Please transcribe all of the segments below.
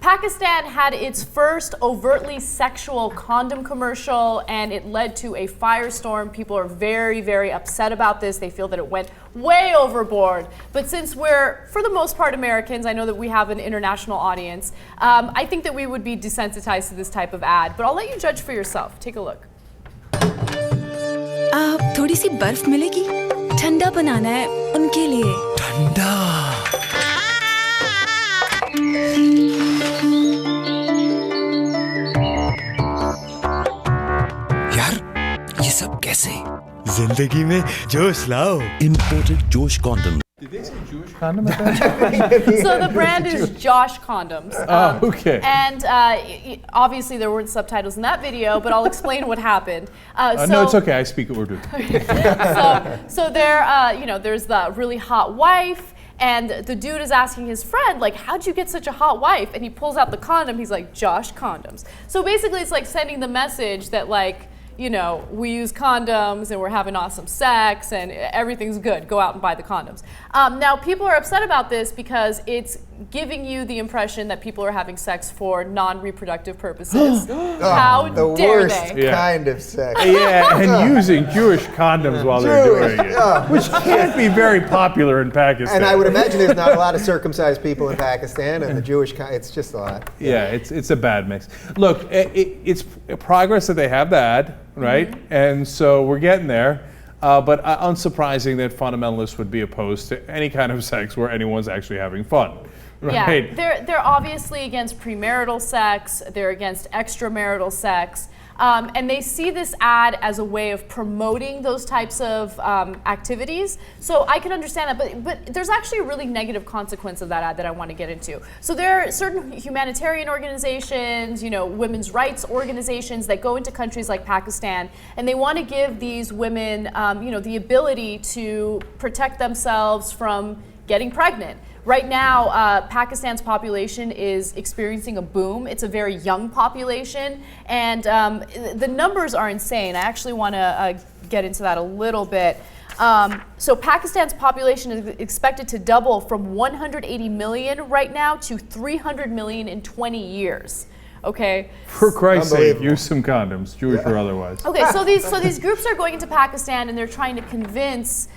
Pakistan had its first overtly sexual condom commercial, and it led to a firestorm. People are very, very upset about this. They feel that it went way overboard. But since we're, for the most part, Americans, I know that we have an international audience, I think that we would be desensitized to this type of ad. But I'll let you judge for yourself. Take a look. थोड़ी सी बर्फ मिलेगी? ठंडा बनाना है उनके लिए। ठंडा। यार, ये सब कैसे? जिंदगी में जोश लाओ। Imported Josh Condoms. Did they say Jewish condom? So the brand is Josh Condoms. Okay. And obviously there weren't subtitles in that video, but I'll explain what happened. No, it's okay. I speak Urdu. So there, there's the really hot wife, and the dude is asking his friend, like, how'd you get such a hot wife? And he pulls out the condom. He's like, Josh Condoms. So basically it's like sending the message that, like, we use condoms and we're having awesome sex and everything's good. Go out and buy the condoms. Now, people are upset about this because it's giving you the impression that people are having sex for non-reproductive purposes. How dare the worst they? kind of sex. Yeah, and using Jewish condoms while they're doing it, which can't be very popular in Pakistan. And I would imagine there's not a lot of circumcised people in Pakistan, and the Jewish it's just a lot. Yeah, it's a bad mix. Look, it's progress that they have that, right? Mm-hmm. And so we're getting there. But unsurprising that fundamentalists would be opposed to any kind of sex where anyone's actually having fun. Right? Yeah, they're obviously against premarital sex. They're against extramarital sex. And they see this ad as a way of promoting those types of activities. So I can understand that, but there's actually a really negative consequence of that ad that I want to get into. So there are certain humanitarian organizations, women's rights organizations that go into countries like Pakistan, and they want to give these women, the ability to protect themselves from getting pregnant. Right now, Pakistan's population is experiencing a boom. It's a very young population, and the numbers are insane. I actually want to get into that a little bit. So Pakistan's population is expected to double from 180 million right now to 300 million in 20 years. Okay. For Christ's sake, use some condoms, Jewish or otherwise. Okay, so these groups are going into Pakistan and they're trying to convince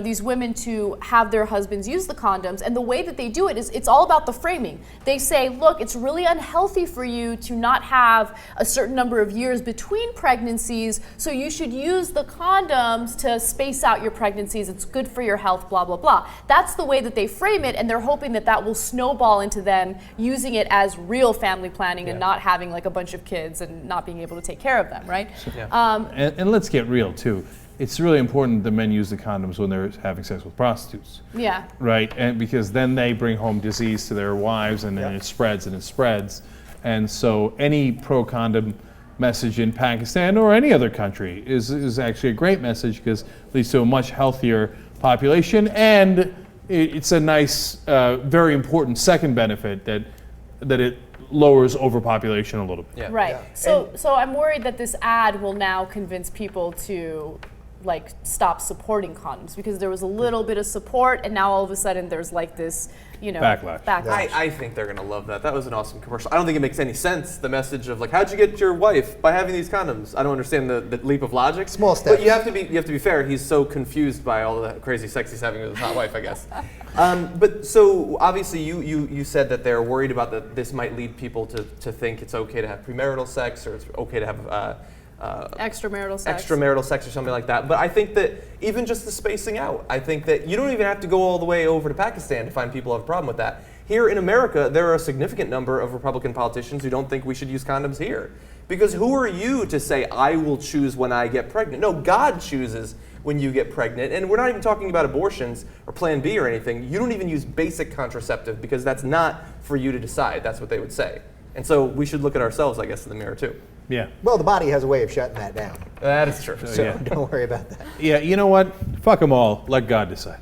these women to have their husbands use the condoms, and the way that they do it is it's all about the framing. They say, look, it's really unhealthy for you to not have a certain number of years between pregnancies, so you should use the condoms to space out your pregnancies. It's good for your health, blah, blah, blah. That's the way that they frame it, and they're hoping that that will snowball into them using it as real family planning and not having like a bunch of kids and not being able to take care of them, right? And let's get real too. It's really important that men use the condoms when they're having sex with prostitutes. Yeah. Right? And because then they bring home disease to their wives, and then it spreads and it spreads. And so any pro-condom message in Pakistan or any other country is actually a great message, because it leads to a much healthier population, and it's a nice, very important second benefit that it lowers overpopulation a little bit. Yeah. Right. Yeah. So I'm worried that this ad will now convince people to stop supporting condoms, because there was a little bit of support, and now all of a sudden there's like this, backlash. I think they're gonna love that. That was an awesome commercial. I don't think it makes any sense, the message of like, how'd you get your wife? By having these condoms. I don't understand the leap of logic. Small steps. But you have to be fair. He's so confused by all the crazy sex he's having with his hot wife, I guess. But so obviously you said that they're worried about that this might lead people to think it's okay to have premarital sex, or it's okay to have extramarital sex or something like that. But I think that even just the spacing out, I think that you don't even have to go all the way over to Pakistan to find people who have a problem with that. Here in America, there are a significant number of Republican politicians who don't think we should use condoms here. Because who are you to say, I will choose when I get pregnant? No, God chooses when you get pregnant. And we're not even talking about abortions or Plan B or anything. You don't even use basic contraceptive, because that's not for you to decide. That's what they would say. And so we should look at ourselves, I guess, in the mirror too. Yeah. Well, the body has a way of shutting that down. That is true. So don't worry about that. Yeah, you know what? Fuck them all. Let God decide.